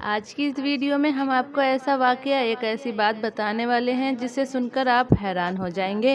आज की इस वीडियो में हम आपको ऐसा वाकया, एक ऐसी बात बताने वाले हैं जिसे सुनकर आप हैरान हो जाएंगे।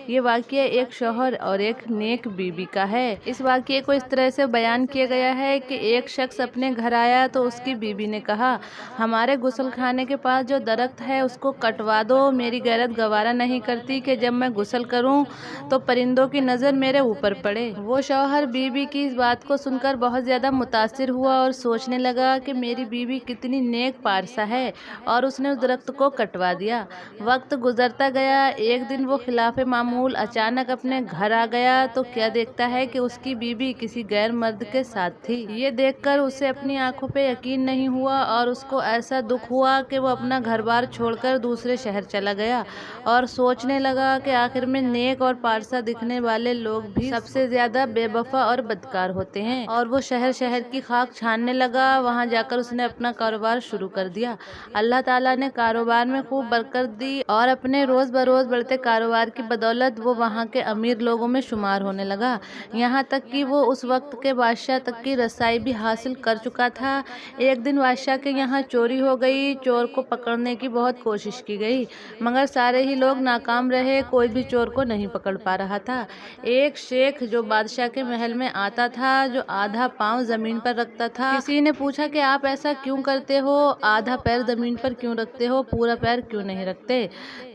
ये वाकया एक शौहर और एक नेक बीबी का है। इस वाकये को इस तरह से बयान किया गया है कि एक शख्स अपने घर आया तो उसकी बीबी ने कहा, हमारे गुस्ल खाने के पास जो दरख्त है उसको कटवा दो। मेरी गैरत गवारा नहीं करती कि जब मैं गुस्ल करूं तो परिंदों की नज़र मेरे ऊपर पड़े। वो शौहर बीबी की इस बात को सुनकर बहुत ज़्यादा मुतासिर हुआ और सोचने लगा कि मेरी बीबी कितनी नेक पारसा है, और उसने उस दरख्त को कटवा दिया। वक्त गुजरता गया। एक दिन वो खिलाफ मामूल अचानक अपने घर आ गया तो क्या देखता है कि उसकी बीबी किसी गैर मर्द के साथ थी। ये देखकर उसे अपनी आंखों पे यकीन नहीं हुआ और उसको ऐसा दुख हुआ कि वो अपना घर बार छोड़कर दूसरे शहर चला गया और सोचने लगा कि आखिर में नेक और पारसा दिखने वाले लोग भी सबसे ज्यादा बेवफा और बदकार होते हैं। और वो शहर शहर की खाक छानने लगा। वहाँ जाकर उसने अपना कारोबार शुरू कर दिया। अल्लाह ताला ने कारोबार में खूब बरकत दी और अपने रोज बरोज बढ़ते कारोबार की बदौलत वो वहाँ के अमीर लोगों में शुमार होने लगा। यहाँ तक कि वो उस वक्त के बादशाह तक की रसाई भी हासिल कर चुका था। एक दिन बादशाह के यहाँ चोरी हो गई। चोर को पकड़ने की बहुत कोशिश की गई मगर सारे ही लोग नाकाम रहे। कोई भी चोर को नहीं पकड़ पा रहा था। एक शेख जो बादशाह के महल में आता था, जो आधा पाँव जमीन पर रखता था, किसी ने पूछा कि आप ऐसा क्यों करते हो, आधा पैर जमीन पर क्यों रखते हो, पूरा पैर क्यों नहीं रखते?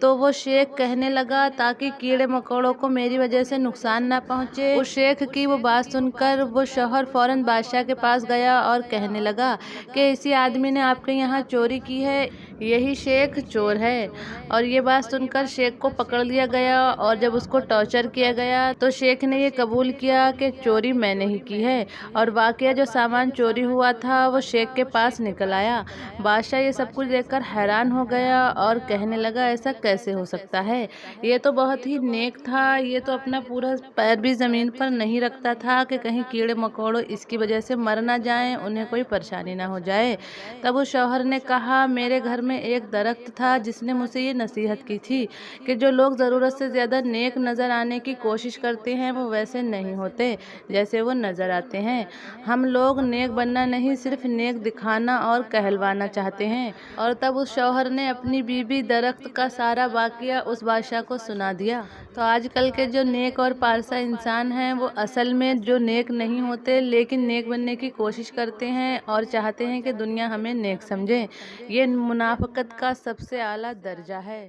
तो वो शेख कहने लगा, ताकि कीड़े मकोड़ों को मेरी वजह से नुकसान ना पहुंचे। उस शेख की वो बात सुनकर वो शौहर फौरन बादशाह के पास गया और कहने लगा कि इसी आदमी ने आपके यहाँ चोरी की है, यही शेख चोर है। और ये बात सुनकर शेख को पकड़ लिया गया और जब उसको टॉर्चर किया गया तो शेख ने ये कबूल किया कि चोरी मैंने ही की है। और वाकया जो सामान चोरी हुआ था वो शेख के पास निकल आया। बादशाह ये सब कुछ देखकर हैरान हो गया और कहने लगा, ऐसा कैसे हो सकता है? ये तो बहुत ही नेक था। ये तो अपना पूरा पैर भी जमीन पर नहीं रखता था कि कहीं कीड़े मकोड़ों इसकी वजह से मर ना जाएं, उन्हें कोई परेशानी ना हो जाए। तब उस शौहर ने कहा, मेरे घर में एक दरख्त था जिसने मुझसे ये नसीहत की थी कि जो लोग ज़रूरत से ज़्यादा नेक नज़र आने की कोशिश करते हैं वो वैसे नहीं होते जैसे वो नज़र आते हैं। हम लोग नेक बनना नहीं, सिर्फ नेक दिखाना और कहलवाना चाहते हैं। और तब उस शौहर ने अपनी बीबी दरख्त का सारा वाकया उस बादशाह को सुना दिया। तो आजकल के जो नेक और पारसा इंसान हैं वो असल में जो नेक नहीं होते, लेकिन नेक बनने की कोशिश करते हैं और चाहते हैं कि दुनिया हमें नेक समझे। ये मुनाफिकत का सबसे आला दर्जा है।